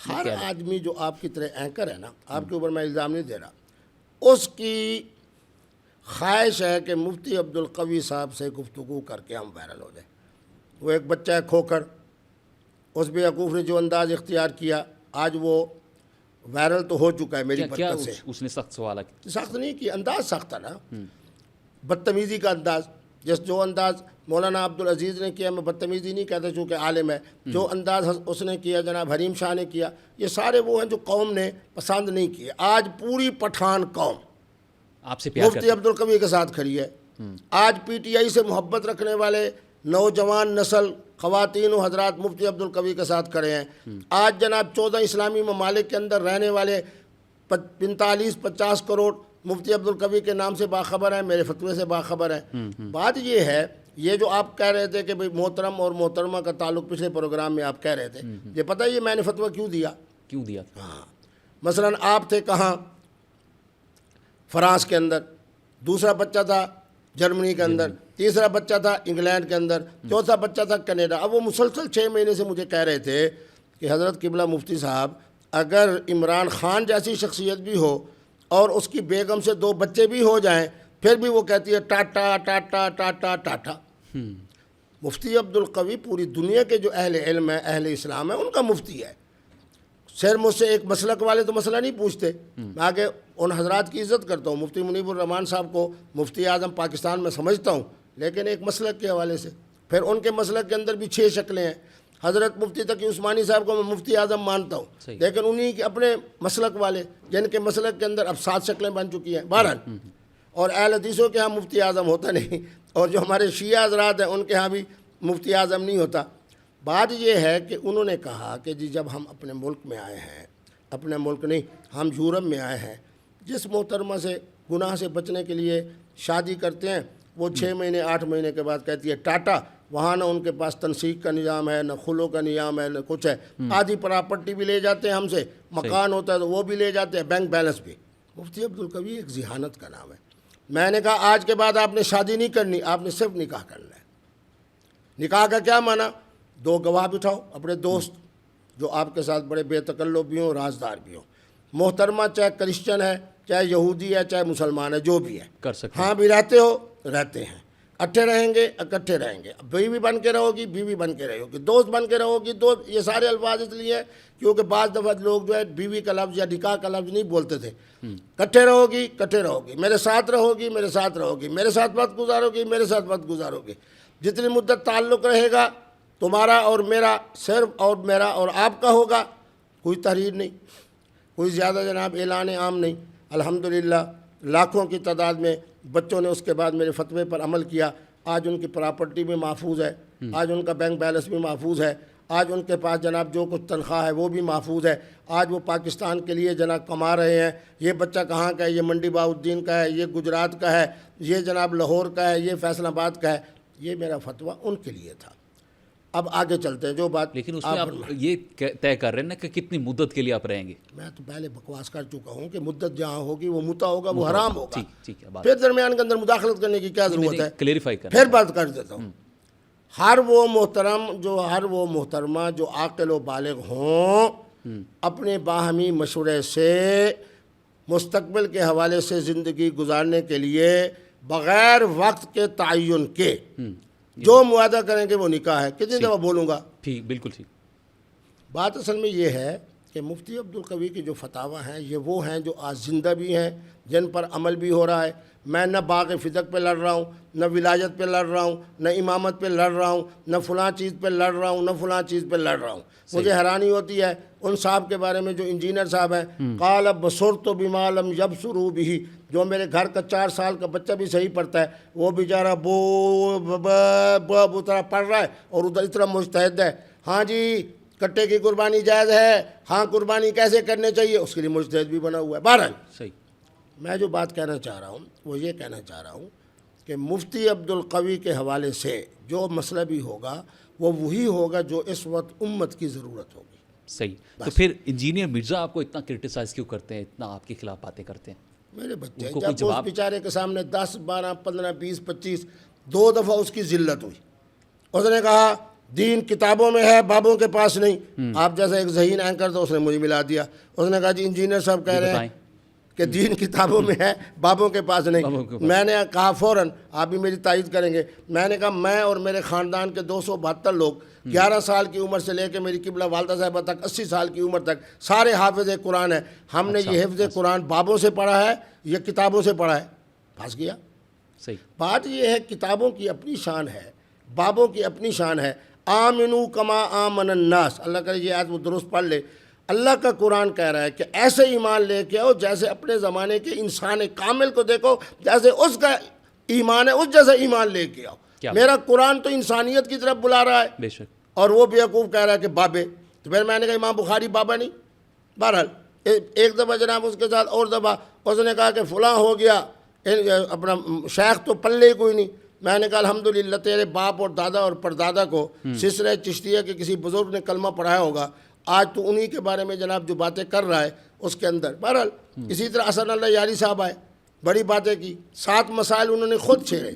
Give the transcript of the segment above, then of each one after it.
ہر آدمی جو آپ کی طرح اینکر ہے نا، آپ کے اوپر میں الزام نہیں دے رہا، اس کی خواہش ہے کہ مفتی عبدالقوی صاحب سے گفتگو کر کے ہم وائرل ہو جائیں۔ وہ ایک بچہ ہے کھوکھر، اس بیوقوف نے جو انداز اختیار کیا، آج وہ وائرل تو ہو چکا ہے میری کیا برکت سے۔ اس نے سخت سوال کیا؟ سخت نہیں کی، انداز سخت تھا نا، بدتمیزی کا انداز، جو انداز مولانا عبدالعزیز نے کیا، میں بدتمیزی نہیں کہتا چونکہ عالم ہے، جو انداز اس نے کیا، جناب حریم شاہ نے کیا، یہ سارے وہ ہیں جو قوم نے پسند نہیں کیے۔ آج پوری پٹھان قوم آپ سے پیار کرتی مفتی عبدالقوی کے ساتھ کھڑی ہے۔ آج پی ٹی آئی سے محبت رکھنے والے نوجوان نسل، خواتین و حضرات مفتی عبدالقوی کے ساتھ کھڑے ہیں۔ آج جناب 14 اسلامی ممالک کے اندر رہنے والے 45-50 کروڑ مفتی عبدالقوی کے نام سے باخبر ہیں، میرے فتوے سے باخبر ہیں۔ بات یہ ہے، یہ جو آپ کہہ رہے تھے کہ بھئی محترم اور محترمہ کا تعلق پچھلے پروگرام میں آپ کہہ رہے تھے، یہ پتہ ہے یہ میں نے فتویٰ کیوں دیا؟ کیوں دیا؟ ہاں، مثلاً آپ تھے کہاں؟ فرانس کے اندر، دوسرا بچہ تھا جرمنی کے اندر، تیسرا بچہ تھا انگلینڈ کے اندر، چوتھا بچہ تھا کینیڈا۔ اب وہ مسلسل 6 مہینے سے مجھے کہہ رہے تھے کہ حضرت قبلہ مفتی صاحب، اگر عمران خان جیسی شخصیت بھی ہو اور اس کی بیگم سے 2 بچے بھی ہو جائیں، پھر بھی وہ کہتی ہے ٹاٹا ٹاٹا ٹاٹا ٹاٹا۔ مفتی عبدالقوی پوری دنیا کے جو اہل علم ہیں، اہل اسلام ہیں، ان کا مفتی ہے۔ سر مجھ سے ایک مسلک والے تو مسئلہ نہیں پوچھتے، میں آگے ان حضرات کی عزت کرتا ہوں۔ مفتی منیب الرحمان صاحب کو مفتی اعظم پاکستان میں سمجھتا ہوں، لیکن ایک مسلک کے حوالے سے، پھر ان کے مسلک کے اندر بھی 6 شکلیں ہیں۔ حضرت مفتی تقی عثمانی صاحب کو میں مفتی اعظم مانتا ہوں، لیکن انہی کے اپنے مسلک والے، جن کے مسلک کے اندر اب 7 شکلیں بن چکی ہیں بہرحال، اور اہل حدیثوں کے ہاں مفتی اعظم ہوتا نہیں، اور جو ہمارے شیعہ حضرات ہیں ان کے ہاں بھی مفتی اعظم نہیں ہوتا۔ بات یہ ہے کہ انہوں نے کہا کہ جی جب ہم اپنے ملک میں آئے ہیں، اپنے ملک نہیں، ہم یورپ میں آئے ہیں، جس محترمہ سے گناہ سے بچنے کے لیے شادی کرتے ہیں، وہ 6 مہینے 8 مہینے کے بعد کہتی ہے ٹاٹا۔ وہاں نہ ان کے پاس تنسیق کا نظام ہے، نہ خلو کا نظام ہے، نہ کچھ ہے۔ آدھی پراپرٹی بھی لے جاتے ہیں ہم سے، مکان ہوتا ہے تو وہ بھی لے جاتے ہیں، بینک بیلنس بھی۔ مفتی عبدالقوی ایک ذہانت کا نام ہے۔ میں نے کہا آج کے بعد آپ نے شادی نہیں کرنی، آپ نے صرف نکاح کرنا ہے۔ نکاح کا کیا معنی؟ 2 گواہ بٹھاؤ، اپنے دوست جو آپ کے ساتھ بڑے بے تکلف بھی ہوں، رازدار بھی ہوں۔ محترمہ چاہے کرسچن ہے، چاہے یہودی ہے، چاہے مسلمان ہے، جو بھی ہے، کر سکتے ہاں بھی رہتے ہو، رہتے ہیں، اکٹھے رہیں گے، اکٹھے رہیں گے، بیوی بن کے رہو گی، بیوی بن کے رہو گی، دوست بن کے رہو گی، دوست۔ یہ سارے الفاظ اس لیے کیونکہ بعض دفعہ لوگ جو ہے بیوی کا لفظ یا نکاح کا لفظ نہیں بولتے تھے۔ اکٹھے رہو گی، اکٹھے رہو گی، میرے ساتھ رہو گی، میرے ساتھ رہو گی، میرے ساتھ وقت گزارو گی، میرے ساتھ وقت گزارو گی۔ جتنی مدت تعلق رہے گا تمہارا اور میرا، صرف اور میرا اور آپ کا ہوگا، کوئی تحریر نہیں، کوئی زیادہ جناب اعلان عام نہیں۔ الحمدللہ لاکھوں کی تعداد میں بچوں نے اس کے بعد میرے فتوے پر عمل کیا۔ آج ان کی پراپرٹی بھی محفوظ ہے، آج ان کا بینک بیلنس بھی محفوظ ہے، آج ان کے پاس جناب جو کچھ تنخواہ ہے وہ بھی محفوظ ہے۔ آج وہ پاکستان کے لیے جناب کما رہے ہیں۔ یہ بچہ کہاں کا ہے؟ یہ منڈی بہاؤالدین کا ہے، یہ گجرات کا ہے، یہ جناب لاہور کا ہے، یہ فیصل آباد کا ہے۔ یہ میرا فتویٰ ان کے لیے تھا۔ اب آگے چلتے ہیں جو بات، لیکن اس میں آپ یہ طے کر رہے ہیں نا کہ کتنی مدت کے لیے آپ رہیں گے؟ میں تو پہلے بکواس کر چکا ہوں کہ مدت جہاں ہوگی وہ متع ہوگا، وہ حرام ہوگا۔ ٹھیک ہے، پھر درمیان کے اندر مداخلت کرنے کی کیا ضرورت ہے؟ کلیریفائی کریں۔ پھر بات کر دیتا ہوں۔ ہر وہ محترمہ جو عاقل و بالغ ہوں، اپنے باہمی مشورے سے مستقبل کے حوالے سے زندگی گزارنے کے لیے بغیر وقت کے تعین کے جو معاہدہ کریں گے وہ نکاح ہے۔ کتنی دفعہ بولوں گا؟ ٹھیک، بالکل ٹھیک۔ بات اصل میں یہ ہے کہ مفتی عبدالقوی کے جو فتاویٰ ہیں یہ وہ ہیں جو آج زندہ بھی ہیں، جن پر عمل بھی ہو رہا ہے۔ میں نہ باغ فدق پہ لڑ رہا ہوں، نہ ولایت پہ لڑ رہا ہوں، نہ امامت پہ لڑ رہا ہوں، نہ فلاں چیز پہ لڑ رہا ہوں، نہ فلاں چیز پہ لڑ رہا ہوں۔ مجھے حیرانی ہوتی ہے ان صاحب کے بارے میں جو انجینئر صاحب ہیں، قال بصرت بما لم یبصروا به، جو میرے گھر کا 4 سال کا بچہ بھی صحیح پڑھتا ہے، وہ بیچارہ بو طرح پڑھ رہا ہے اور ادھر اتنا مجتہد ہے۔ ہاں جی کٹے کی قربانی جائز ہے، ہاں قربانی کیسے کرنے چاہیے اس کے لیے مجتہد بھی بنا ہوا ہے۔ بہرحال صحیح، میں جو بات کہنا چاہ رہا ہوں وہ یہ کہنا چاہ رہا ہوں کہ مفتی عبدالقوی کے حوالے سے جو مسئلہ بھی ہوگا وہ وہی ہوگا جو اس وقت امت کی ضرورت ہوگی۔ صحیح۔ تو پھر انجینئر مرزا آپ کو اتنا کرٹیسائز کیوں کرتے ہیں، اتنا آپ کے خلاف باتیں کرتے ہیں؟ میرے بچے جب اس بیچارے کے سامنے 10 12 15 20 25 2 دفعہ اس کی ذلت ہوئی، اس نے کہا دین کتابوں میں ہے، بابوں کے پاس نہیں. آپ جیسا ایک ذہین اینکر تھا، اس نے مجھے ملا دیا. اس نے کہا جی انجینئر صاحب کہہ رہے ہیں کہ دین کتابوں میں ہے، بابوں کے پاس نہیں. میں نے کہا فوراً، آپ بھی میری تائید کریں گے، میں نے کہا میں اور میرے خاندان کے 272 لوگ 11 سال کی عمر سے لے کے میری قبلہ والدہ صاحبہ تک 80 سال کی عمر تک سارے حافظ قرآن ہیں. ہم نے یہ حفظ قرآن بابوں سے پڑھا ہے یا کتابوں سے پڑھا ہے؟ پھنس گیا. صحیح بات یہ ہے کتابوں کی اپنی شان ہے، بابوں کی اپنی شان ہے. آمنو کما آمن الناس، اللہ کرے یہ آیت وہ درست پڑھ لے. اللہ کا قرآن کہہ رہا ہے کہ ایسے ایمان لے کے آؤ جیسے اپنے زمانے کے انسان کامل کو دیکھو، جیسے اس کا ایمان ہے اس جیسا ایمان لے کے آؤ. میرا قرآن تو انسانیت کی طرف بلا رہا ہے، بے شک. اور وہ بیوقوف کہہ رہا ہے کہ بابے. تو پھر میں نے کہا امام بخاری بابا نہیں. بہرحال ایک دفعہ جناب اس کے ساتھ اور دفعہ اس نے کہا کہ فلاں ہو گیا، اپنا شیخ تو پلے کوئی نہیں. میں نے کہا الحمدللہ تیرے باپ اور دادا اور پردادا کو سلسلہ چشتیہ کے کسی بزرگ نے کلمہ پڑھایا ہوگا، آج تو انہی کے بارے میں جناب جو باتیں کر رہا ہے اس کے اندر. بہرحال اسی طرح حسن اللہ یاری صاحب آئے، بڑی باتیں کی، 7 مسائل انہوں نے خود چھیڑے.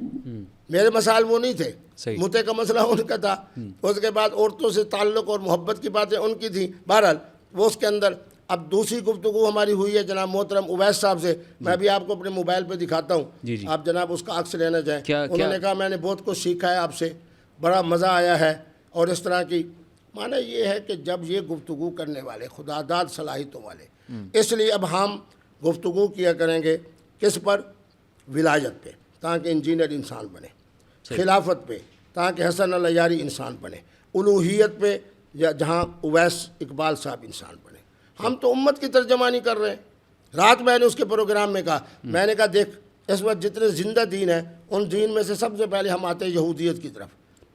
میرے مسائل وہ نہیں تھے، متے کا مسئلہ ان کا تھا. اس کے بعد عورتوں سے تعلق اور محبت کی باتیں ان کی تھیں. بہرحال وہ اس کے اندر. اب دوسری گفتگو ہماری ہوئی ہے جناب محترم اویس صاحب سے، میں بھی آپ کو اپنے موبائل پہ دکھاتا ہوں، آپ جناب اس کا عکس لینا چاہیں. انہوں نے کہا میں نے بہت کچھ سیکھا ہے آپ سے، بڑا مزہ آیا ہے، اور اس طرح کی. معنی یہ ہے کہ جب یہ گفتگو کرنے والے خدا داد صلاحیتوں والے، اس لیے اب ہم گفتگو کیا کریں گے کس پر؟ ولایت پہ، تاکہ انجینئر انسان بنے، خلافت پہ تاکہ حسن اللہ یاری انسان بنے، الوہیت پہ یا جہاں اویس اقبال صاحب انسان بنے. ہم تو امت کی ترجمانی کر رہے ہیں. رات میں نے اس کے پروگرام میں کہا، میں نے کہا دیکھ اس وقت جتنے زندہ دین ہیں ان دین میں سے سب سے پہلے ہم آتے ہیں یہودیت کی طرف.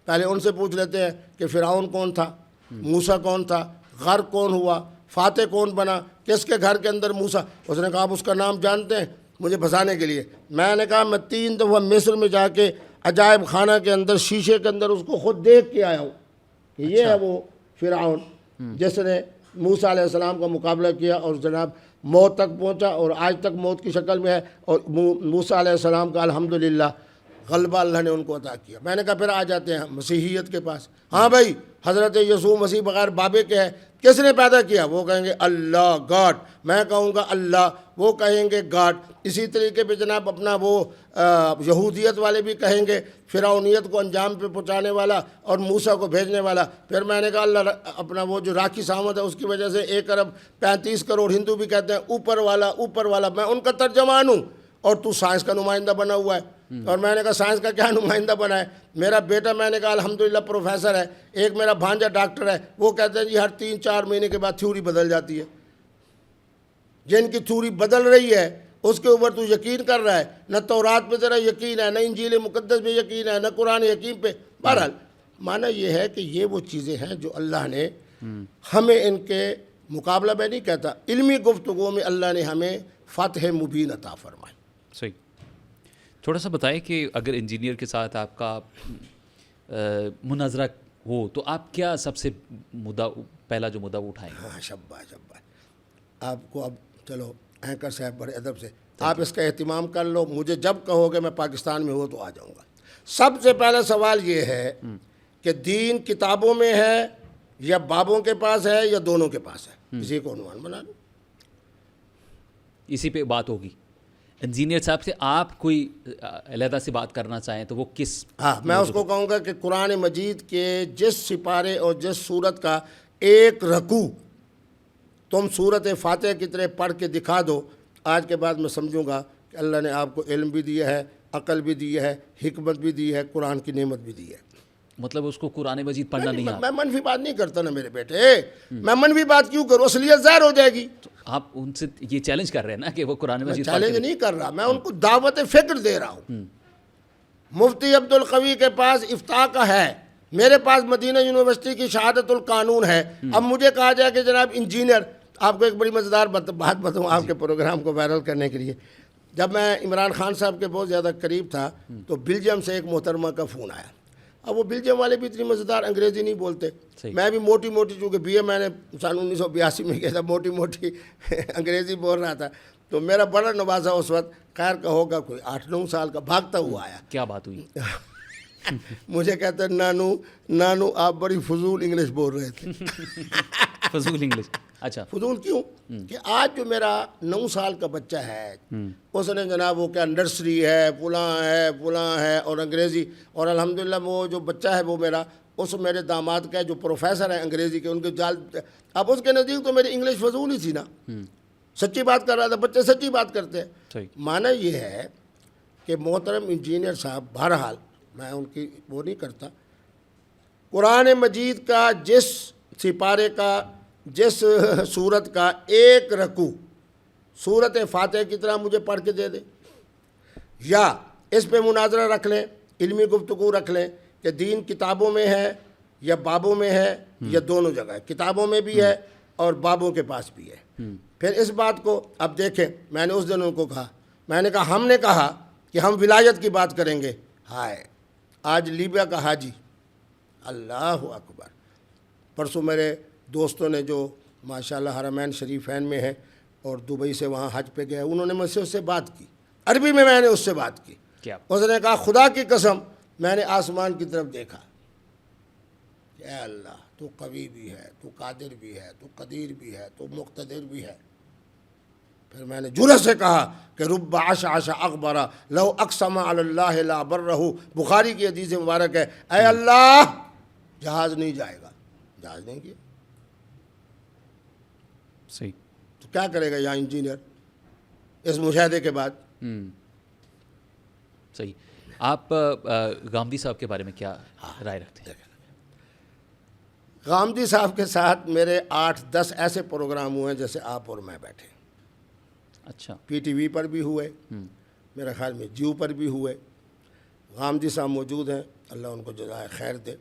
پہلے ان سے پوچھ لیتے ہیں کہ فرعون کون تھا، موسیٰ کون تھا، غرق کون ہوا، فاتح کون بنا، کس کے گھر کے اندر موسیٰ. اس نے کہا آپ اس کا نام جانتے ہیں؟ مجھے پھنسانے کے لیے. میں نے کہا میں 3 دفعہ مصر میں جا کے عجائب خانہ کے اندر شیشے کے اندر اس کو خود دیکھ کے آیا ہوں کہ یہ ہے وہ فرعون جس نے موسیٰ علیہ السلام کا مقابلہ کیا اور جناب موت تک پہنچا اور آج تک موت کی شکل میں ہے. اور موسیٰ علیہ السلام کا الحمدللہ غلبہ اللہ نے ان کو عطا کیا. میں نے کہا پھر آ جاتے ہیں مسیحیت کے پاس. ہاں بھائی حضرت یسوع مسیح بغیر بابے کے ہے، کس نے پیدا کیا؟ وہ کہیں گے اللہ گاڈ، میں کہوں گا اللہ، وہ کہیں گے گاڈ. اسی طریقے پہ جناب اپنا وہ یہودیت والے بھی کہیں گے فرعونیت کو انجام پہ پہنچانے والا اور موسیٰ کو بھیجنے والا. پھر میں نے کہا اللہ اپنا وہ جو راکھی سامت ہے اس کی وجہ سے 1 ارب 35 کروڑ ہندو بھی کہتے ہیں اوپر والا اوپر والا. میں ان کا ترجمان ہوں اور تو سائنس کا نمائندہ بنا ہوا ہے. اور میں نے کہا سائنس کا کیا نمائندہ بنا ہے؟ میرا بیٹا میں نے کہا الحمدللہ پروفیسر ہے، ایک میرا بھانجا ڈاکٹر ہے، وہ کہتے ہیں جی ہر 3-4 مہینے کے بعد تھیوری بدل جاتی ہے. جن کی تھیوری بدل رہی ہے اس کے اوپر تو یقین کر رہا ہے، نہ تورات پہ تیرا یقین ہے، نہ انجیل مقدس پہ یقین ہے، نہ قرآن حکیم پہ. بہرحال معنی یہ ہے کہ یہ وہ چیزیں ہیں جو اللہ نے ہمیں ان کے مقابلہ میں نہیں کہتا، علمی گفتگو میں اللہ نے ہمیں فتح مبین عطا فرمائی. صحیح. تھوڑا سا بتائیں کہ اگر انجینئر کے ساتھ آپ کا مناظرہ ہو تو آپ کیا سب سے پہلا جو مدعا اٹھائیں گے؟ ہاں شبہ آپ کو اب چلو اینکر صاحب بڑے ادب سے آپ اس کا اہتمام کر لو، مجھے جب کہو گے میں پاکستان میں ہوں تو آ جاؤں گا. سب سے پہلا سوال یہ ہے کہ دین کتابوں میں ہے یا بابوں کے پاس ہے یا دونوں کے پاس ہے؟ اسی کو عنوان بنا لو. اسی پہ بات ہوگی. انجینئر صاحب سے آپ کوئی علیحدہ سے بات کرنا چاہیں تو وہ کس؟ ہاں میں اس کو کہوں گا کہ قرآن مجید کے جس سپارے اور جس سورت کا ایک رکوع تم سورت فاتحہ کی طرح پڑھ کے دکھا دو، آج کے بعد میں سمجھوں گا کہ اللہ نے آپ کو علم بھی دیا ہے، عقل بھی دی ہے، حکمت بھی دی ہے، قرآن کی نعمت بھی دی ہے. مطلب اس کو قرآن مجید پڑھنا نہیں آتا؟ میں منفی بات نہیں کرتا نا میرے بیٹے، میں منفی بات کیوں کروں؟ اصلیت ظاہر ہو جائے گی. آپ ان سے یہ چیلنج کر رہے ہیں نا کہ وہ قرآن مجید چیلنج نہیں کر رہا، میں ان کو دعوت فکر دے رہا ہوں. مفتی عبدالقوی کے پاس افتاء کا ہے، میرے پاس مدینہ یونیورسٹی کی شہادت القانون ہے. اب مجھے کہا جائے کہ جناب انجینئر، آپ کو ایک بڑی مزیدار بات بتاؤں آپ کے پروگرام کو وائرل کرنے کے لیے. جب میں عمران خان صاحب کے بہت زیادہ قریب تھا تو بیلجیم سے ایک محترمہ کا فون آیا. اب وہ بیلجیم والے بھی اتنی مزیدار انگریزی نہیں بولتے، میں بھی موٹی موٹی چونکہ بی اے میں نے سن 1982 میں کیا تھا، موٹی موٹی انگریزی بول رہا تھا. تو میرا بڑا نوازا اس وقت، خیر کا ہوگا کوئی 8-9 سال کا، بھاگتا ہوا آیا. کیا بات ہوئی؟ مجھے کہتے ہیں نانو آپ بڑی فضول انگلش بول رہے تھے. فضول انگلش. اچھا. فضول کیوں کہ آج جو میرا 9 سال کا بچہ ہے اس نے جناب وہ کیا نرسری ہے فلاں ہے اور انگریزی, اور الحمدللہ وہ جو بچہ ہے وہ میرا اس میرے داماد کا جو پروفیسر ہیں انگریزی کے, ان کے جال, اب اس کے نزدیک تو میری انگلش فضول ہی تھی نا, سچی بات کر رہا تھا. بچے سچی بات کرتے ہیں. معنی یہ ہے کہ محترم انجینئر صاحب, بہرحال میں ان کی وہ نہیں کرتا, قرآن مجید کا جس سپارے کا جس سورت کا ایک رکوع سورت فاتحہ کی طرح مجھے پڑھ کے دے دے, یا اس پہ مناظرہ رکھ لیں, علمی گفتگو رکھ لیں کہ دین کتابوں میں ہے یا بابوں میں ہے یا دونوں جگہ ہے, کتابوں میں بھی ہے اور بابوں کے پاس بھی ہے. پھر اس بات کو اب دیکھیں, میں نے اس دن ان کو کہا, میں نے کہا ہم نے کہا کہ ہم ولایت کی بات کریں گے. ہائے آج لیبیا کا حاجی, اللہ اکبر, پرسوں میرے دوستوں نے جو ماشاءاللہ حرمین شریفین میں ہیں اور دبئی سے وہاں حج پہ گئے, انہوں نے مجھ سے اس سے بات کی, عربی میں نے اس سے بات کی. اس نے کہا خدا کی قسم میں نے آسمان کی طرف دیکھا کہ اے اللہ تو قوی بھی ہے, تو قادر بھی ہے, تو قدیر بھی ہے, تو مقتدر بھی ہے. پھر میں نے جرأت سے کہا کہ رب عشعش اغبر لو اقسم علی اللہ لا برہ, بخاری کی حدیث مبارک ہے, اے اللہ جہاز نہیں جائے گا, جہاز نہیں کیا. صحیح. تو کیا کرے گا یہاں انجینئر اس مشاہدے کے بعد؟ صحیح. آپ غامدی صاحب کے بارے میں کیا رائے رکھتے ہیں؟ غامدی صاحب کے ساتھ میرے 8-10 ایسے پروگرام ہوئے ہیں جیسے آپ اور میں بیٹھے. اچھا. پی ٹی وی پر بھی ہوئے, میرے خیال میں جیو پر بھی ہوئے. غامدی صاحب موجود ہیں, اللہ ان کو جزائے خیر دے.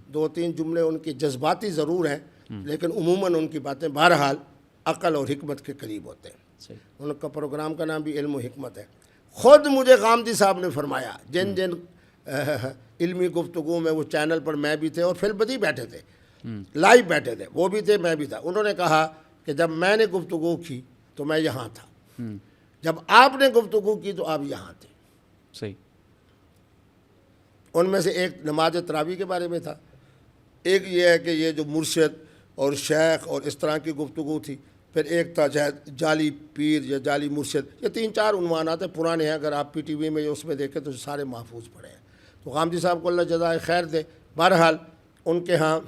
2-3 جملے ان کے جذباتی ضرور ہیں لیکن عموماً ان کی باتیں بہرحال عقل اور حکمت کے قریب ہوتے ہیں. ان کا پروگرام کا نام بھی علم و حکمت ہے. خود مجھے غامدی صاحب نے فرمایا, جن علمی گفتگو میں وہ چینل پر میں بھی تھے اور فی البدی بیٹھے تھے, لائیو بیٹھے تھے, وہ بھی تھے میں بھی تھا, انہوں نے کہا کہ جب میں نے گفتگو کی تو میں یہاں تھا, جب آپ نے گفتگو کی تو آپ یہاں تھے. صحیح. ان میں سے ایک نماز تراویح کے بارے میں تھا, ایک یہ ہے کہ یہ جو مرشد اور شیخ اور اس طرح کی گفتگو تھی, پھر ایک تھا جعلی پیر یا جعلی مرشد. یہ 3-4 عنوانات ہیں, پرانے ہیں, اگر آپ پی ٹی وی میں اس میں دیکھیں تو سارے محفوظ پڑے ہیں. تو غامدی صاحب کو اللہ جزائے خیر دے. بہرحال ان کے ہاں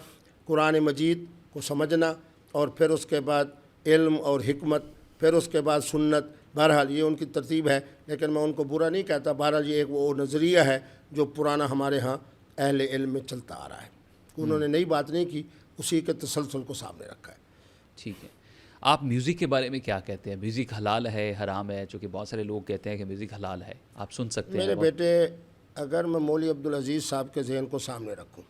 قرآن مجید کو سمجھنا اور پھر اس کے بعد علم اور حکمت, پھر اس کے بعد سنت, بہرحال یہ ان کی ترتیب ہے. لیکن میں ان کو برا نہیں کہتا, بہرحال یہ ایک وہ نظریہ ہے جو پرانا ہمارے ہاں اہل علم میں چلتا آ رہا ہے. انہوں نے نئی بات نہیں کی, اسی کے تسلسل کو سامنے رکھا ہے. ٹھیک ہے. آپ میوزک کے بارے میں کیا کہتے ہیں؟ میوزک حلال ہے حرام ہے؟ چونکہ بہت سارے لوگ کہتے ہیں کہ میوزک حلال ہے, آپ سن سکتے ہیں. میرے بیٹے, اگر میں مولوی عبدالعزیز صاحب کے ذہن کو سامنے رکھوں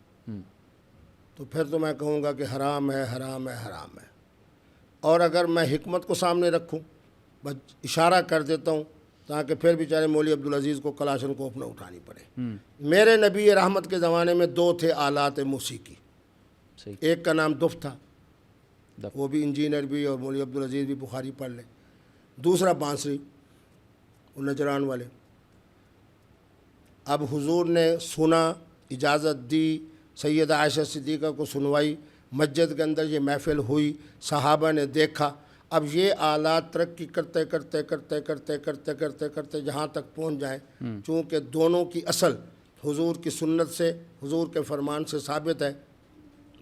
تو پھر تو میں کہوں گا کہ حرام ہے حرام ہے حرام ہے. اور اگر میں حکمت کو سامنے رکھوں, بس اشارہ کر دیتا ہوں تاکہ پھر بیچارے مولوی عبدالعزیز کو کلاشن کو اپنا اٹھانی پڑے. میرے نبی رحمت کے زمانے میں 2 تھے آلات موسیقی. ایک کا نام دف تھا, وہ بھی انجینئر بھی اور مولوی عبدالعزیز بھی بخاری پڑھ لیں. دوسرا بانسری, وہ نجران والے. اب حضور نے سنا, اجازت دی, سیدہ عائشہ صدیقہ کو سنوائی, مسجد کے اندر یہ محفل ہوئی, صحابہ نے دیکھا. اب یہ آلات ترقی کرتے کرتے کرتے کرتے کرتے کرتے کرتے جہاں تک پہنچ جائیں, چونکہ دونوں کی اصل حضور کی سنت سے, حضور کے فرمان سے ثابت ہے,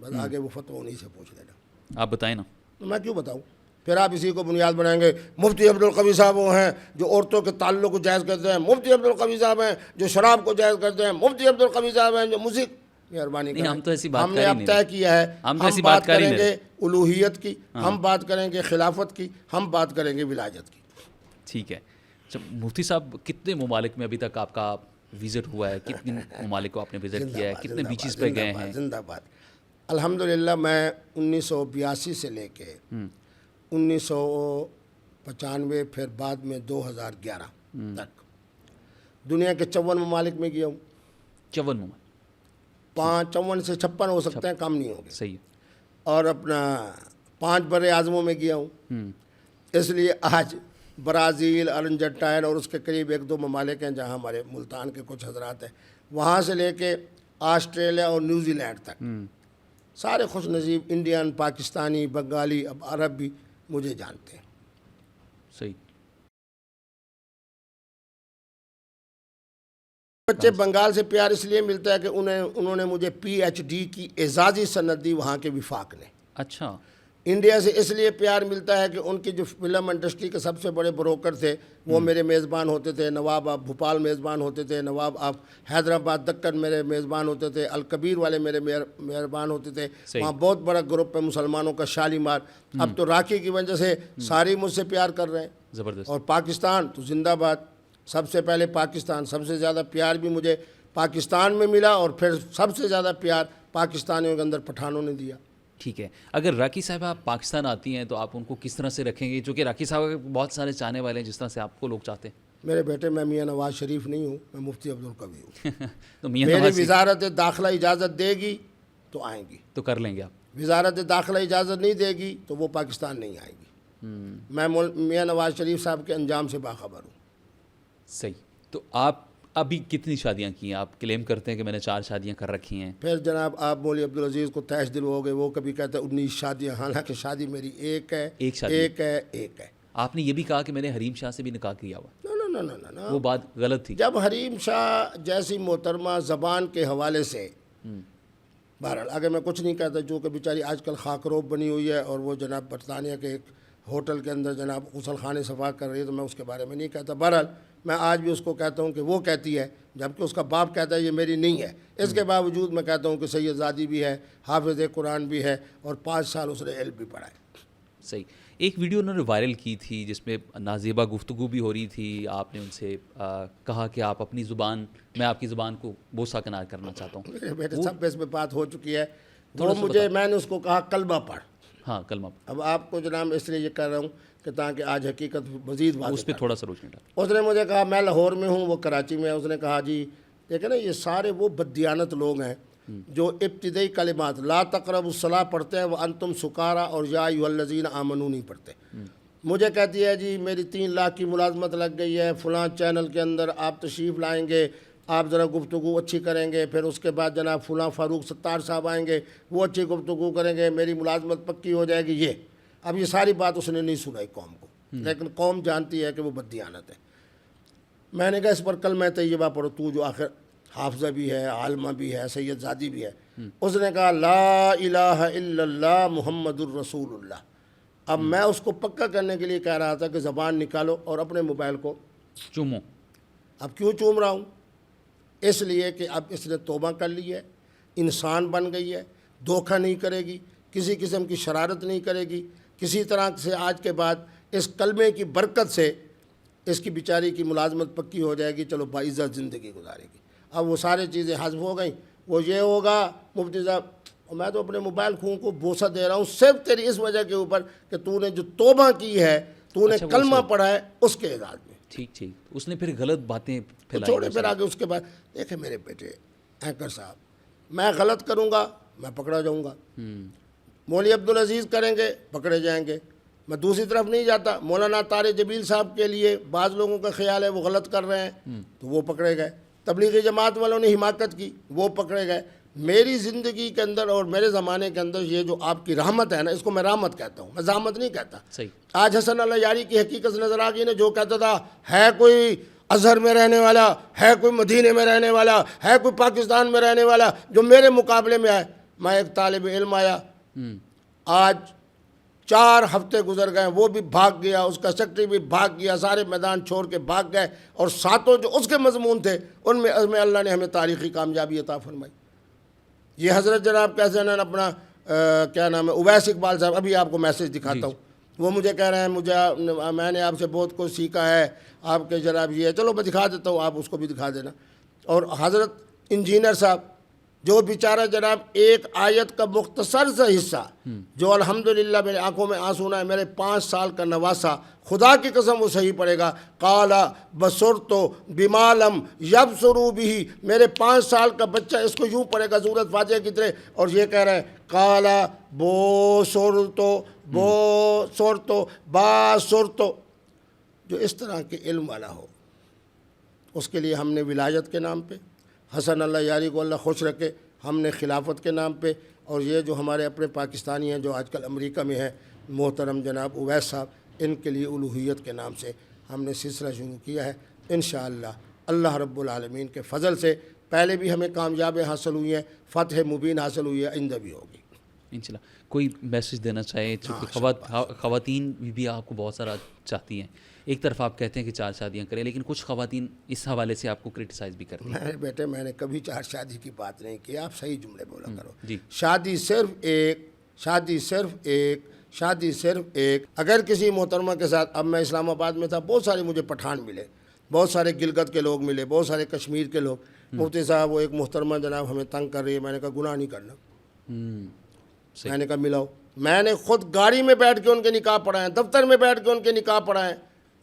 بس آگے وہ فتویٰ انہیں سے پوچھ لینا. آپ بتائیں نا. میں کیوں بتاؤں؟ پھر آپ اسی کو بنیاد بنائیں گے. مفتی عبدالقوی صاحب وہ ہیں جو عورتوں کے تعلق کو جائز کرتے ہیں, مفتی عبدالقوی صاحب ہیں جو شراب کو جائز کرتے ہیں, مفتی عبدالقوی صاحب ہیں جو موسیقی. مہربانی کریں, ہم تو ایسی بات ہم نے اب طے کیا ہے, ہم بات کریں گے الوہیت کی, ہم بات کریں گے خلافت کی, ہم بات کریں گے ولایت کی. ٹھیک ہے. مفتی صاحب, کتنے ممالک میں ابھی تک آپ کا وزٹ ہوا ہے؟ کتنے ممالک کو آپ نے وزٹ کیا ہے؟ کتنے بیچز پہ گئے ہیں؟ زندہ باد. الحمدللہ میں 1982 سے لے کے 1995 پھر بعد میں 2011 تک دنیا کے 54 ممالک میں گیا ہوں. 54 ممالک, 54 سے 56 ہو سکتے ہیں, کم نہیں ہوں گے. صحیح. اور اپنا 5 بر اعظموں میں گیا ہوں. اس لیے آج برازیل, ارجنٹائن اور اس کے قریب 1-2 ممالک ہیں جہاں ہمارے ملتان کے کچھ حضرات ہیں, وہاں سے لے کے آسٹریلیا اور نیوزی لینڈ تک سارے خوش نصیب انڈین، پاکستانی، بنگالی، اب عرب بھی مجھے جانتے ہیں. صحیح. بچے بنگال سے پیار اس لیے ملتا ہے کہ انہوں نے مجھے پی ایچ ڈی کی اعزازی سند دی وہاں کے وفاق نے. اچھا. انڈیا سے اس لیے پیار ملتا ہے کہ ان کی جو فلم انڈسٹری کے سب سے بڑے بروکر تھے وہ میرے میزبان ہوتے تھے. نواب آف بھوپال میزبان ہوتے تھے، نواب آف حیدرآباد دکن میرے میزبان ہوتے تھے، الکبیر والے میرے مہربان ہوتے تھے. وہاں بہت بڑا گروپ ہے مسلمانوں کا، شالیمار. اب تو راکھی کی وجہ سے سارے مجھ سے پیار کر رہے ہیں. زبردست. اور پاکستان تو زندہ باد. سب سے پہلے پاکستان، سب سے زیادہ پیار بھی مجھے پاکستان میں ملا، اور پھر سب سے زیادہ پیار پاکستانیوں کے اندر پٹھانوں نے دیا. ٹھیک ہے. اگر راکھی صاحبہ آپ پاکستان آتی ہیں تو آپ ان کو کس طرح سے رکھیں گے؟ چونکہ راکھی صاحب کے بہت سارے چاہنے والے ہیں جس طرح سے آپ کو لوگ چاہتے ہیں. میرے بیٹے میں میاں نواز شریف نہیں ہوں، میں مفتی عبدالقوی ہوں. تو میاں میری نواز وزارت داخلہ اجازت دے گی تو آئیں گی، تو کر لیں گے آپ. وزارت داخلہ اجازت نہیں دے گی تو وہ پاکستان نہیں آئیں گی. میں میاں نواز شریف صاحب کے انجام سے باخبر ہوں. صحیح. تو آپ ابھی کتنی شادیاں کی ہیں؟ آپ کلیم کرتے ہیں کہ میں نے 4 شادیاں کر رکھی ہیں. پھر جناب آپ مولوی عبدالعزیز کو تیش دل ہو گئے، وہ کبھی کہتے ہیں 19 شادیاں، حالانکہ شادی میری ایک ہے. ایک شادی. ایک ہے. آپ نے یہ بھی کہا کہ میں نے حریم شاہ سے بھی نکاح کیا ہوا. نہ وہ بات غلط تھی. جب حریم شاہ جیسی محترمہ زبان کے حوالے سے، بہرحال اگر میں کچھ نہیں کہتا، جو کہ بیچاری آج کل خاکروب بنی ہوئی ہے اور وہ جناب برطانیہ کے ایک ہوٹل کے اندر جناب غسل خانے صفا کر رہی ہے، تو میں اس کے بارے میں نہیں کہتا. بہرحال میں آج بھی اس کو کہتا ہوں کہ وہ کہتی ہے، جبکہ اس کا باپ کہتا ہے یہ میری نہیں ہے. اس کے باوجود میں کہتا ہوں کہ سید زادی بھی ہے، حافظ قرآن بھی ہے، اور 5 سال اس نے علم بھی پڑھا ہے. صحیح. ایک ویڈیو انہوں نے وائرل کی تھی جس میں نازیبہ گفتگو بھی ہو رہی تھی. آپ نے ان سے کہا کہ آپ اپنی زبان، میں آپ کی زبان کو بوسہ کنار کرنا چاہتا ہوں. میرے بیٹے سب پہ اس پہ بات ہو چکی ہے. وہ مجھے، میں نے اس کو کہا کلمہ پڑھ. ہاں کلمہ. اب آپ کو جناب اس لیے یہ کر رہا ہوں کہ تاکہ آج حقیقت مزید واضح اس پہ تھوڑا سا روشنی ڈال. اس نے مجھے کہا، میں لاہور میں ہوں، وہ کراچی میں ہے. اس نے کہا جی دیکھیں نا، یہ سارے وہ بددیانت لوگ ہیں جو ابتدائی کلمات لا تقربوا الصلاۃ پڑھتے ہیں، وہ انتم سکارا اور یا ایھا الذین آمنوا نہیں پڑھتے. مجھے کہتی ہے جی میری 3 لاکھ کی ملازمت لگ گئی ہے فلاں چینل کے اندر، آپ تشریف لائیں گے، آپ ذرا گفتگو اچھی کریں گے، پھر اس کے بعد جناب فلاں فاروق ستار صاحب آئیں گے، وہ اچھی گفتگو کریں گے، میری ملازمت پکی ہو جائے گی. اب یہ ساری بات اس نے نہیں سنائی قوم کو، لیکن قوم جانتی ہے کہ وہ بددیانت ہے. میں نے کہا اس پر کلمہ طیبہ پڑھو، تو جو آخر حافظہ بھی ہے، عالمہ بھی ہے، سید زادی بھی ہے. اس نے کہا لا الہ الا اللہ محمد الرسول اللہ. اب میں اس کو پکا کرنے کے لیے کہہ رہا تھا کہ زبان نکالو اور اپنے موبائل کو چومو. اب کیوں چوم رہا ہوں؟ اس لیے کہ اب اس نے توبہ کر لی ہے، انسان بن گئی ہے، دھوکہ نہیں کرے گی، کسی قسم کی شرارت نہیں کرے گی. کسی طرح سے آج کے بعد اس کلمے کی برکت سے اس کی بیچاری کی ملازمت پکی ہو جائے گی، چلو باعزت زندگی گزارے گی. اب وہ سارے چیزیں حذف ہو گئیں. وہ یہ ہوگا مفتی صاحب، میں تو اپنے موبائل خون کو بوسہ دے رہا ہوں صرف تیری اس وجہ کے اوپر کہ تو نے جو توبہ کی ہے، تو نے کلمہ پڑھا ہے، اس کے اعزاز میں. ٹھیک. اس نے پھر غلط باتیں پھیلائی. چھوڑے پھر آگے اس کے بعد دیکھیں میرے بیٹے اینکر صاحب، میں غلط کروں گا میں پکڑا جاؤں گا. مولوی عبدالعزیز کریں گے پکڑے جائیں گے. میں دوسری طرف نہیں جاتا. مولانا طارق جمیل صاحب کے لیے بعض لوگوں کا خیال ہے وہ غلط کر رہے ہیں تو وہ پکڑے گئے. تبلیغی جماعت والوں نے حماقت کی، وہ پکڑے گئے. میری زندگی کے اندر اور میرے زمانے کے اندر یہ جو آپ کی رحمت ہے نا، اس کو میں رحمت کہتا ہوں، میں زحمت نہیں کہتا. صحیح. آج حسن اللہ یاری کی حقیقت نظر آ گئی نا. جو کہتا تھا ہے کوئی ازہر میں رہنے والا، ہے کوئی مدینے میں رہنے والا، ہے کوئی پاکستان میں رہنے والا جو میرے مقابلے میں آئے. میں ایک طالب علم آیا، آج 4 ہفتے گزر گئے، وہ بھی بھاگ گیا، اس کا سیکٹری بھی بھاگ گیا، سارے میدان چھوڑ کے بھاگ گئے، اور 7 جو اس کے مضمون تھے ان میں اللہ نے ہمیں تاریخی کامیابی عطا فرمائی. یہ حضرت جناب کیسے نا اپنا کیا نام ہے، اویس اقبال صاحب، ابھی آپ کو میسج دکھاتا ہوں. وہ مجھے کہہ رہے ہیں میں نے آپ سے بہت کچھ سیکھا ہے، آپ کے جناب یہ ہے. چلو میں دکھا دیتا ہوں، آپ اس کو بھی دکھا دینا. اور حضرت انجینئر صاحب جو بیچارہ جناب ایک آیت کا مختصر سا حصہ جو الحمدللہ میرے آنکھوں میں آنسو ہے، میرے 5 سال کا نواسا، خدا کی قسم وہ صحیح پڑے گا. قالا بصرت بما لم یبصروا به، میرے 5 سال کا بچہ اس کو یوں پڑھے گا سورۃ فاتحہ کی طرح، اور یہ کہہ رہا ہے قالا بصرت بصرت. جو اس طرح کے علم والا ہو اس کے لیے ہم نے ولایت کے نام پہ، حسن اللہ یاری کو اللہ خوش رکھے. ہم نے خلافت کے نام پہ اور یہ جو ہمارے اپنے پاکستانی ہیں جو آج کل امریکہ میں ہیں, محترم جناب اویس صاحب, ان کے لیے الوہیت کے نام سے ہم نے سلسلہ شروع کیا ہے. انشاءاللہ اللہ رب العالمین کے فضل سے پہلے بھی ہمیں کامیابی حاصل ہوئی ہیں, فتح مبین حاصل ہوئی ہے, آئندہ بھی ہوگی انشاءاللہ. کوئی میسج دینا چاہیں, چونکہ خواتین بھی آپ کو بہت سارا چاہتی ہیں. ایک طرف آپ کہتے ہیں کہ 4 شادیاں کریں, لیکن کچھ خواتین اس حوالے سے آپ کو کرٹیسائز بھی کرتی ہیں. بیٹے میں نے کبھی 4 شادی کی بات نہیں کی, آپ صحیح جملے بولا کرو. جی. شادی صرف ایک. اگر کسی محترمہ کے ساتھ, اب میں اسلام آباد میں تھا, بہت سارے مجھے پٹھان ملے, بہت سارے گلگت کے لوگ ملے, بہت سارے کشمیر کے لوگ. مفتی صاحب وہ ایک محترمہ جناب ہمیں تنگ کر رہی ہے. میں نے کہا گناہ نہیں کرنا. میں نے کہا ملاؤ. میں نے خود گاڑی میں بیٹھ کے ان کے نکاح پڑھائے, دفتر میں بیٹھ کے ان کے نکاح پڑھائے,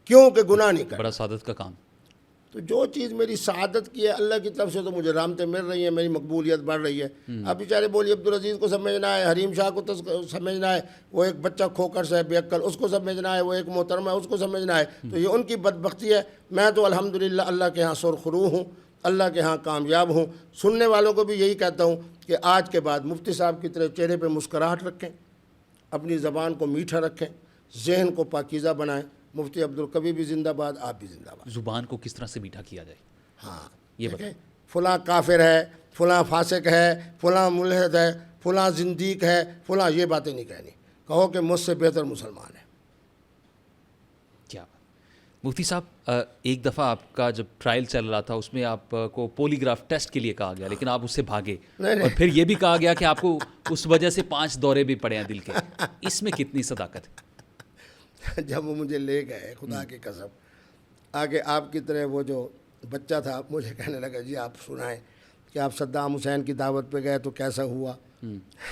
کیوں کہ گناہ نہیں کرنا. بڑا سعادت کا کام. تو جو چیز میری سعادت کی ہے اللہ کی طرف سے تو مجھے رحمتیں مل رہی ہیں, میری مقبولیت بڑھ رہی ہے. اب بیچارے بولی عبدالعزیز کو سمجھنا ہے, حریم شاہ کو سمجھنا ہے, وہ ایک بچہ کھوکر سے بے عقل اس کو سمجھنا ہے, وہ ایک محترمہ ہے اس کو سمجھنا ہے. تو یہ ان کی بدبختی ہے. میں تو الحمدللہ اللہ کے ہاں سرخرو ہوں, اللہ کے ہاں کامیاب ہوں. سننے والوں کو بھی یہی کہتا ہوں کہ آج کے بعد مفتی صاحب کی طرح چہرے پہ مسکراہٹ رکھیں, اپنی زبان کو میٹھا رکھیں, ذہن کو پاکیزہ بنائیں. مفتی عبدالقوی بھی زندہ باد, آپ بھی زندہ باد. زبان کو کس طرح سے میٹھا کیا جائے؟ ہاں یہ دیکھیں, فلاں کافر ہے, فلاں فاسق ہے, فلاں ملحد ہے, فلاں زندیق ہے, فلاں, یہ باتیں نہیں کہنی. کہو کہ مجھ سے بہتر مسلمان ہے. کیا مفتی صاحب, ایک دفعہ آپ کا جب ٹرائل چل رہا تھا اس میں آپ کو پولیگراف ٹیسٹ کے لیے کہا گیا, لیکن آپ اس سے بھاگے, اور پھر یہ بھی کہا گیا کہ آپ کو اس وجہ سے 5 دورے بھی پڑے ہیں دل کے. اس میں کتنی صداقت ہے؟ جب وہ مجھے لے گئے, خدا کی قسم, آگے آپ کی طرح وہ جو بچہ تھا مجھے کہنے لگا جی آپ سنائیں کہ آپ صدام حسین کی دعوت پہ گئے تو کیسا ہوا.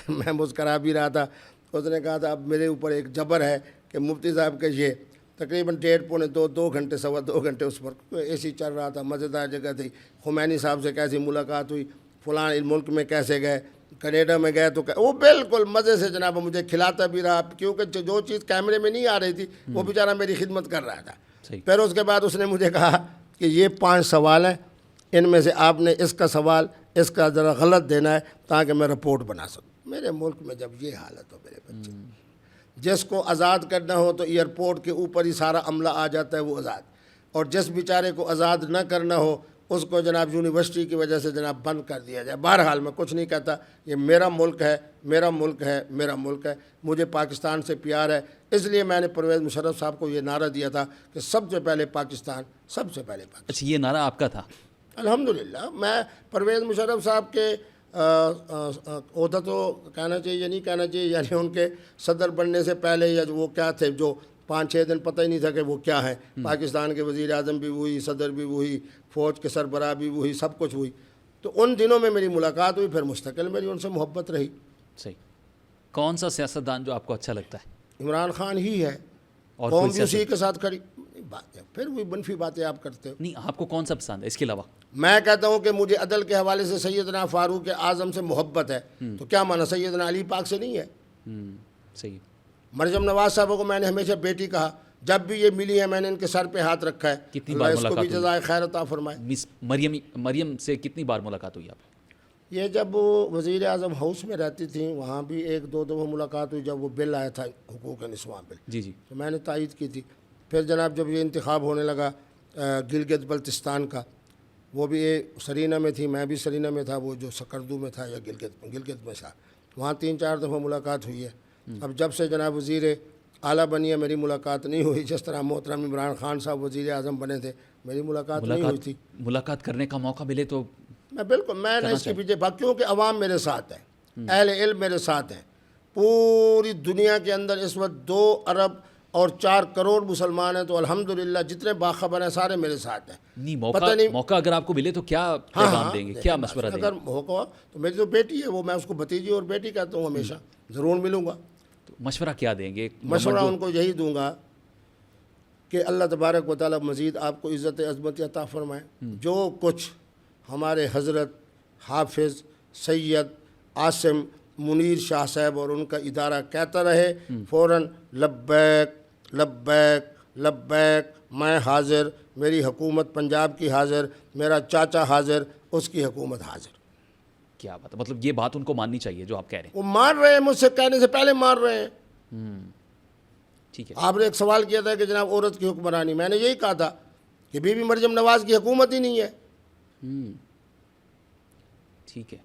میں مسکرا بھی رہا تھا. اس نے کہا تھا اب میرے اوپر ایک جبر ہے کہ مفتی صاحب کا یہ تقریباً 1.5 پونے 2 گھنٹے 2.25 گھنٹے اس پر اے سی چل رہا تھا, مزیدار جگہ تھی. خمینی صاحب سے کیسی ملاقات ہوئی, فلاں ملک میں کیسے گئے, کینیڈا میں گئے تو وہ بالکل مزے سے جناب مجھے کھلاتا بھی رہا, کیونکہ جو چیز کیمرے میں نہیں آ رہی تھی وہ بیچارہ میری خدمت کر رہا تھا. پھر اس کے بعد اس نے مجھے کہا کہ یہ 5 سوال ہیں, ان میں سے آپ نے اس کا سوال اس کا ذرا غلط دینا ہے تاکہ میں رپورٹ بنا سکوں. میرے ملک میں جب یہ حالت ہو میرے بچے, جس کو آزاد کرنا ہو تو ایئرپورٹ کے اوپر ہی سارا عملہ آ جاتا ہے وہ آزاد, اور جس بیچارے کو آزاد نہ کرنا ہو اس کو جناب یونیورسٹی کی وجہ سے جناب بند کر دیا جائے. بہرحال میں کچھ نہیں کہتا, یہ میرا ملک ہے, میرا ملک ہے, میرا ملک ہے. مجھے پاکستان سے پیار ہے, اس لیے میں نے پرویز مشرف صاحب کو یہ نعرہ دیا تھا کہ سب سے پہلے پاکستان, سب سے پہلے پاکستان. اچھا, یہ نعرہ آپ کا تھا؟ الحمدللہ. میں پرویز مشرف صاحب کے عہدہ تو کہنا چاہیے یا نہیں کہنا چاہیے, یعنی ان کے صدر بننے سے پہلے یا وہ کیا تھے, جو 5-6 دن پتہ ہی نہیں تھا کہ وہ کیا ہے. پاکستان کے وزیر اعظم بھی وہی, صدر بھی وہی, فوج کے سربراہ بھی وہی, سب کچھ وہی. تو ان دنوں میں میری ملاقات ہوئی, پھر مستقل میری ان سے محبت رہی. صحیح. کون سا سیاستدان جو آپ کو اچھا لگتا ہے؟ عمران خان ہی ہے, اور قوم بھی اسی کے ساتھ کھڑی. بات ہے پھر وہی منفی باتیں آپ کرتے ہو. نہیں, آپ کو کون سا پسند ہے اس کے علاوہ؟ میں کہتا ہوں کہ مجھے عدل کے حوالے سے سیدنا فاروق اعظم سے محبت ہے. تو کیا مانا سیدنا علی پاک سے نہیں ہے؟ صحیح. مریم نواز صاحبہ کو میں نے ہمیشہ بیٹی کہا, جب بھی یہ ملی ہے میں نے ان کے سر پہ ہاتھ رکھا ہے. کتنی اللہ بار اس کو بھی ملاقات ہوئی؟ جزائے خیر عطا فرمائے. مس مریم سے کتنی بار ملاقات ہوئی آپ؟ یہ جب وہ وزیر اعظم ہاؤس میں رہتی تھیں وہاں بھی 1-2 دفعہ ملاقات ہوئی, جب وہ بل آیا تھا حقوق نسواں بل, جی جی. تو میں نے تائید کی تھی. پھر جناب جب یہ انتخاب ہونے لگا گلگت بلتستان کا, وہ بھی سرینہ میں تھی, میں بھی سرینہ میں تھا, وہ جو سکردو میں تھا یا گلگت میں تھا, وہاں 3-4 دفعہ ملاقات ہوئی ہے. اب جب سے جناب وزیر اعلیٰ بنی ہے میری ملاقات نہیں ہوئی. جس طرح محترم عمران خان صاحب وزیر اعظم بنے تھے میری ملاقات نہیں ہوئی تھی. ملاقات کرنے کا موقع ملے تو میں بالکل, میں نے اس کے پیچھے بھاگ, کیونکہ عوام میرے ساتھ ہے, اہل علم میرے ساتھ ہیں. پوری دنیا کے اندر اس وقت 2 ارب اور 4 کروڑ مسلمان ہیں, تو الحمدللہ جتنے باخبر ہیں سارے میرے ساتھ ہیں. نہیں, موقع اگر آپ کو ملے تو کیا پیغام دیں گے, کیا مشورہ دیں گے؟ اگر موقع تو میری تو بیٹی ہے, وہ میں اس کو بھتیجی اور بیٹی کہتا ہوں, ہمیشہ ضرور ملوں گا. تو مشورہ کیا دیں گے؟ مشورہ ان کو یہی دوں گا کہ اللہ تبارک و تعالیٰ مزید آپ کو عزت عظمت عطا فرمائے. جو کچھ ہمارے حضرت حافظ سید عاصم منیر شاہ صاحب اور ان کا ادارہ کہتا رہے, فوراً لبیک لبیک لبیک میں حاضر، میری حکومت پنجاب کی حاضر، میرا چاچا حاضر، اس کی حکومت حاضر۔ کیا بات ہے، مطلب یہ بات ان کو ماننی چاہیے جو آپ کہہ رہے ہیں۔ وہ مان رہے ہیں، مجھ سے کہنے سے پہلے مان رہے ہیں۔ ٹھیک ہے، آپ نے ایک سوال کیا تھا کہ جناب عورت کی حکمرانی، میں نے یہی کہا تھا کہ بی بی مریم نواز کی حکومت ہی نہیں ہے۔ ٹھیک ہے۔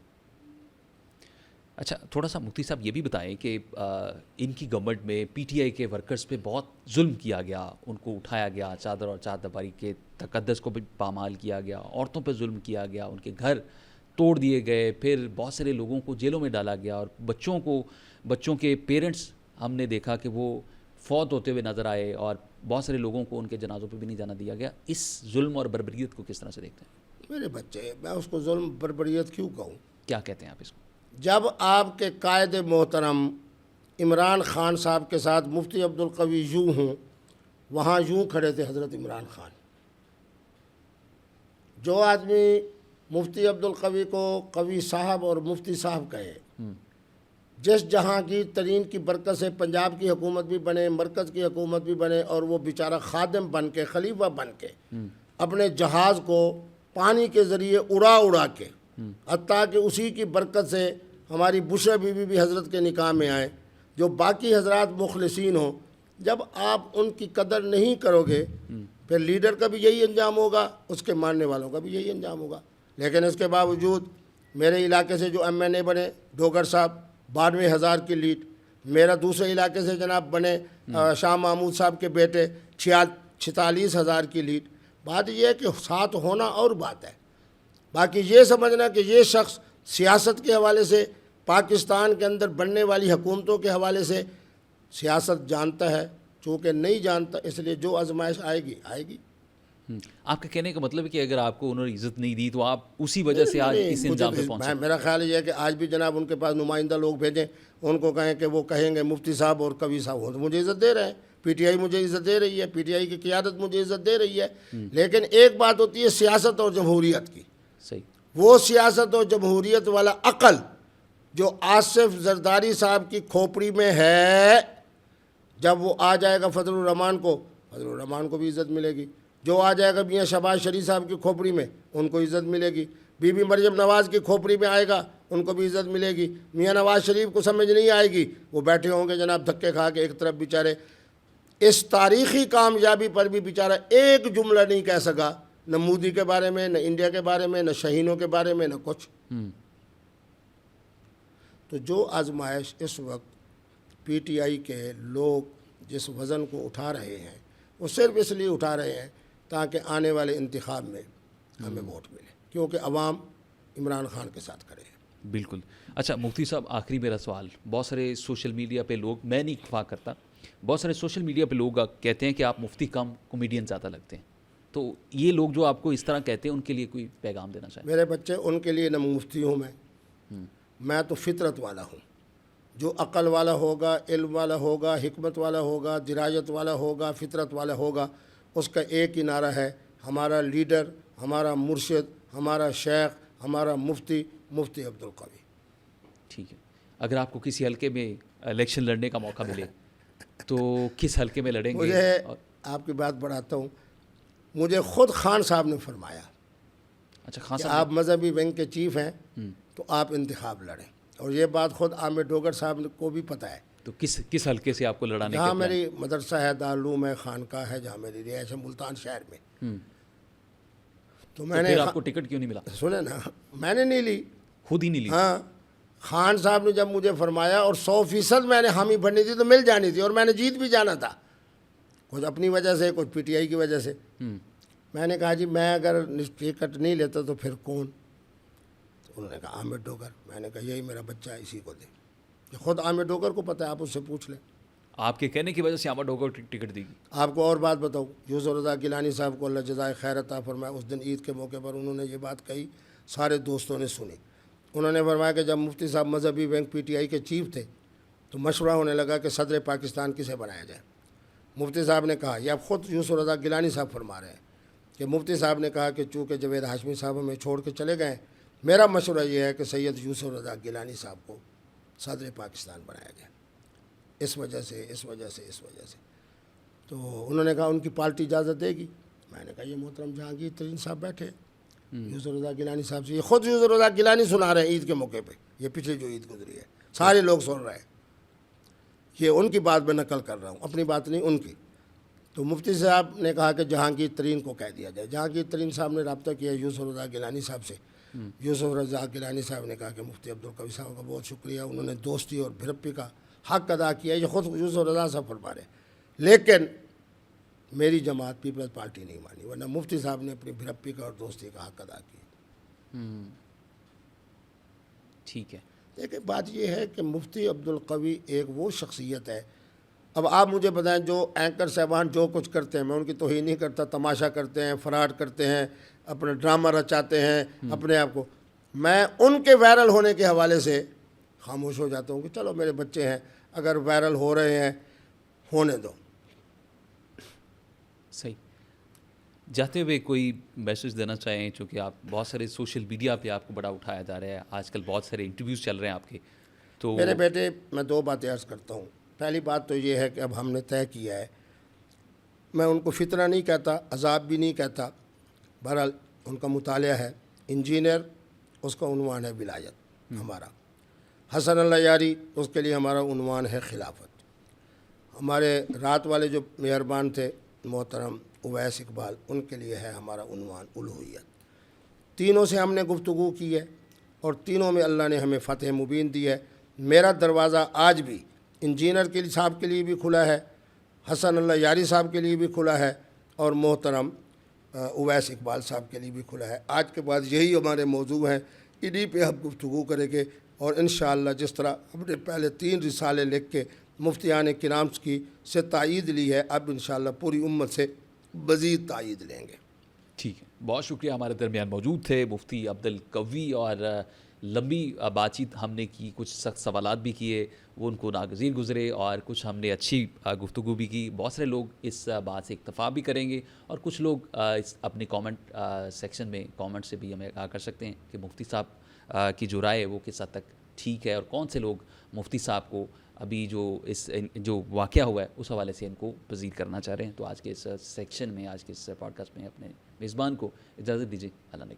اچھا تھوڑا سا مفتی صاحب یہ بھی بتائیں کہ ان کی گورنمنٹ میں پی ٹی آئی کے ورکرز پہ بہت ظلم کیا گیا، ان کو اٹھایا گیا، چادر اور چادرداری کے تقدس کو بھی پامال کیا گیا، عورتوں پہ ظلم کیا گیا، ان کے گھر توڑ دیے گئے، پھر بہت سارے لوگوں کو جیلوں میں ڈالا گیا، اور بچوں کے پیرنٹس ہم نے دیکھا کہ وہ فوت ہوتے ہوئے نظر آئے، اور بہت سارے لوگوں کو ان کے جنازوں پہ بھی نہیں جانا دیا گیا۔ اس ظلم اور بربریت کو کس طرح سے دیکھتے ہیں؟ میرے بچے، میں اس کو ظلم بربریت کیوں کہوں؟ کیا کہتے ہیں آپ اس کو؟ جب آپ کے قائد محترم عمران خان صاحب کے ساتھ مفتی عبدالقوی یوں ہوں، وہاں یوں کھڑے تھے حضرت عمران خان۔ جو آدمی مفتی عبدالقوی کو قوی صاحب اور مفتی صاحب کہے، جس جہانگیر ترین کی برکت سے پنجاب کی حکومت بھی بنے، مرکز کی حکومت بھی بنے، اور وہ بیچارہ خادم بن کے، خلیفہ بن کے اپنے جہاز کو پانی کے ذریعے اڑا کے، حتیٰ کہ اسی کی برکت سے ہماری بشرا بی بی بھی حضرت کے نکاح میں آئے، جو باقی حضرات مخلصین ہوں، جب آپ ان کی قدر نہیں کرو گے پھر لیڈر کا بھی یہی انجام ہوگا، اس کے ماننے والوں کا بھی یہی انجام ہوگا۔ لیکن اس کے باوجود میرے علاقے سے جو ایم این اے بنے ڈوگر صاحب 92,000 کی لیڈ، میرا دوسرے علاقے سے جناب بنے شاہ محمود صاحب کے بیٹے 46,000 کی لیڈ۔ بات یہ ہے کہ ساتھ ہونا اور بات ہے، باقی یہ سمجھنا کہ یہ شخص سیاست کے حوالے سے، پاکستان کے اندر بننے والی حکومتوں کے حوالے سے سیاست جانتا ہے، چونکہ نہیں جانتا اس لیے جو آزمائش آئے گی۔ آپ کا کہنے کا مطلب ہے کہ اگر آپ کو انہوں نے عزت نہیں دی تو آپ اسی وجہ سے آج اس انجام پہ پہنچے؟ میرا خیال یہ ہے کہ آج بھی جناب ان کے پاس نمائندہ لوگ بھیجیں، ان کو کہیں کہ وہ کہیں گے مفتی صاحب اور قوی صاحب ہوں تو مجھے عزت دے رہے ہیں، پی ٹی آئی مجھے عزت دے رہی ہے، پی ٹی آئی کی قیادت مجھے عزت دے رہی ہے، لیکن ایک بات ہوتی ہے سیاست اور جمہوریت کی۔ صحیح۔ وہ سیاست اور جمہوریت والا عقل جو آصف زرداری صاحب کی کھوپڑی میں ہے، جب وہ آ جائے گا فضل الرحمان کو بھی عزت ملے گی، جو آ جائے گا میاں شہباز شریف صاحب کی کھوپڑی میں ان کو عزت ملے گی، بی بی مریم نواز کی کھوپڑی میں آئے گا ان کو بھی عزت ملے گی، میاں نواز شریف کو سمجھ نہیں آئے گی، وہ بیٹھے ہوں گے جناب دھکے کھا کے ایک طرف بیچارے۔ اس تاریخی کامیابی پر بھی بیچارہ ایک جملہ نہیں کہہ سکا، نہ مودی کے بارے میں، نہ انڈیا کے بارے میں، نہ شہینوں کے بارے میں، نہ کچھ۔ تو جو آزمائش اس وقت پی ٹی آئی کے لوگ جس وزن کو اٹھا رہے ہیں وہ صرف اس لیے اٹھا رہے ہیں تاکہ آنے والے انتخاب میں ہمیں ووٹ ملے، کیونکہ عوام عمران خان کے ساتھ کھڑے ہیں۔ بالکل۔ اچھا مفتی صاحب آخری میرا سوال، بہت سارے سوشل میڈیا پہ لوگ، میں نہیں اتفاق کرتا، بہت سارے سوشل میڈیا پہ لوگ کہتے ہیں کہ آپ مفتی کم کمیڈین زیادہ لگتے ہیں، تو یہ لوگ جو آپ کو اس طرح کہتے ہیں ان کے لیے کوئی پیغام دینا چاہیں؟ میرے بچے، ان کے لیے نہ مفتی ہوں میں تو فطرت والا ہوں۔ جو عقل والا ہوگا، علم والا ہوگا، حکمت والا ہوگا، درایت والا ہوگا، فطرت والا ہوگا، اس کا ایک ہی نعرہ ہے، ہمارا لیڈر، ہمارا مرشد، ہمارا شیخ، ہمارا مفتی عبدالقوی۔ ٹھیک ہے۔ اگر آپ کو کسی حلقے میں الیکشن لڑنے کا موقع ملے تو کس حلقے میں لڑیں گے؟ مجھے آپ کی بات بڑھاتا ہوں، مجھے خود خان صاحب نے فرمایا اچھا خان کہ صاحب، آپ مذہبی ونگ کے چیف ہیں تو آپ انتخاب لڑیں، اور یہ بات خود عامر ڈوگر صاحب کو بھی پتہ ہے۔ تو کس حلقے سے آپ کو لڑانے جہاں کا میری مدرسہ ہے، دارالعلوم ہے، خانقاہ ہے، جہاں میری رہائش ہے ملتان شہر میں، تو میں نے پھر آپ کو ٹکٹ کیوں نہیں ملا؟ سنے نا، میں نے نہیں لی، خود ہی نہیں لی؟ ہاں خان صاحب نے جب مجھے فرمایا، اور 100% میں نے حامی بھرنی تھی تو مل جانی تھی، اور میں نے جیت بھی جانا تھا، کچھ اپنی وجہ سے، کچھ پی ٹی آئی کی وجہ سے۔ میں نے کہا جی میں اگر ٹکٹ نہیں لیتا تو پھر کون؟ انہوں نے کہا عامر ڈوگر۔ میں نے کہا یہی میرا بچہ ہے، اسی کو دے۔ یہ خود عامر ڈوگر کو پتہ ہے، آپ اس سے پوچھ لیں۔ آپ کے کہنے کی وجہ سے عامر ڈوگر ٹکٹ دی گئی؟ آپ کو اور بات بتاؤں، یوسف رضا گیلانی صاحب کو اللہ جزائے خیر عطا فرمائے، اس دن عید کے موقع پر انہوں نے یہ بات کہی، سارے دوستوں نے سنی۔ انہوں نے فرمایا کہ جب مفتی صاحب مذہبی ونگ پی ٹی آئی کے چیف تھے تو مشورہ ہونے لگا کہ صدر پاکستان کسے بنایا جائے۔ مفتی صاحب نے کہا، یہ اب خود یوسف رضا گیلانی صاحب فرما رہے ہیں کہ مفتی صاحب نے کہا کہ چونکہ جوید ہاشمی صاحب ہمیں چھوڑ کے چلے گئے، میرا مشورہ یہ ہے کہ سید یوسف رضا گیلانی صاحب کو صدر پاکستان بنایا جائے، اس وجہ سے۔ تو انہوں نے کہا ان کی پارٹی اجازت دے گی. میں نے کہا یہ محترم جہانگیر ترین صاحب بیٹھے یوسف رضا گیلانی صاحب سے, یہ خود یوسف رضا گیلانی سنا رہے ہیں عید کے موقع پہ, یہ پچھلے جو عید گزری ہے سارے لوگ سن رہے ہیں. یہ ان کی بات میں نقل کر رہا ہوں, اپنی بات نہیں ان کی. تو مفتی صاحب نے کہا کہ جہانگیر ترین کو کہہ دیا جائے. جہانگیر ترین صاحب نے رابطہ کیا یوسف رضا گیلانی صاحب سے. یوسف رضا گیلانی صاحب نے کہا کہ مفتی عبدالقوی صاحب کا بہت شکریہ, انہوں نے دوستی اور بھرپی کا حق ادا کیا. یہ خود یوسف رضا صاحب فرما رہے ہیں. لیکن میری جماعت پیپلز پارٹی نہیں مانی, ورنہ مفتی صاحب نے اپنی بھرپی کا اور دوستی کا حق ادا کیا. ٹھیک ہے. دیکھیں بات یہ ہے کہ مفتی عبدالقوی ایک وہ شخصیت ہے. اب آپ مجھے بتائیں جو اینکر صاحبان جو کچھ کرتے ہیں, میں ان کی توہین نہیں کرتا, تماشا کرتے ہیں, فراڈ کرتے ہیں, اپنا ڈرامہ رچاتے ہیں اپنے آپ کو, میں ان کے وائرل ہونے کے حوالے سے خاموش ہو جاتا ہوں کہ چلو میرے بچے ہیں, اگر وائرل ہو رہے ہیں ہونے دو. صحیح. جاتے ہوئے کوئی میسج دینا چاہیں, چونکہ آپ بہت سارے سوشل میڈیا پہ آپ کو بڑا اٹھایا جا رہا ہے, آج کل بہت سارے انٹرویوز چل رہے ہیں آپ کے, تو میرے بیٹے میں دو باتیں عرض کرتا ہوں. پہلی بات تو یہ ہے کہ اب ہم نے طے کیا ہے, میں ان کو فتنہ نہیں کہتا, عذاب بھی نہیں کہتا, بہرحال ان کا مطالعہ ہے. انجینئر اس کا عنوان ہے ولایت ہمارا. حسن اللہ یاری اس کے لیے ہمارا عنوان ہے خلافت. ہمارے رات والے جو مہربان تھے محترم اویس اقبال, ان کے لیے ہے ہمارا عنوان الوہیت. تینوں سے ہم نے گفتگو کی ہے اور تینوں میں اللہ نے ہمیں فتح مبین دی ہے. میرا دروازہ آج بھی انجینئر کے صاحب کے لیے بھی کھلا ہے, حسن اللہ یاری صاحب کے لیے بھی کھلا ہے, اور محترم اویس اقبال صاحب کے لیے بھی کھلا ہے. آج کے بعد یہی ہمارے موضوع ہیں, انہی پہ ہم گفتگو کریں گے. اور انشاءاللہ جس طرح ہم نے پہلے 3 رسالے لکھ کے مفتیان کرام کی سے تائید لی ہے, اب انشاءاللہ پوری امت سے مزید تائید لیں گے. ٹھیک ہے. بہت شکریہ, ہمارے درمیان موجود تھے مفتی عبدالقوی, اور لمبی بات چیت ہم نے کی, کچھ سخت سوالات بھی کیے, وہ ان کو ناگزیر گزرے, اور کچھ ہم نے اچھی گفتگو بھی کی. بہت سارے لوگ اس بات سے اکتفا بھی کریں گے, اور کچھ لوگ اس اپنے کامنٹ سیکشن میں کامنٹ سے بھی ہمیں کہا کر سکتے ہیں کہ مفتی صاحب کی جو رائے ہے وہ کس حد تک ٹھیک ہے, اور کون سے لوگ مفتی صاحب کو ابھی جو واقعہ ہوا ہے اس حوالے سے ان کو پذیر کرنا چاہ رہے ہیں. تو آج کے اس سیکشن میں, آج کے اس پوڈ کاسٹ میں اپنے میزبان کو اجازت دیجیے. اللہ نے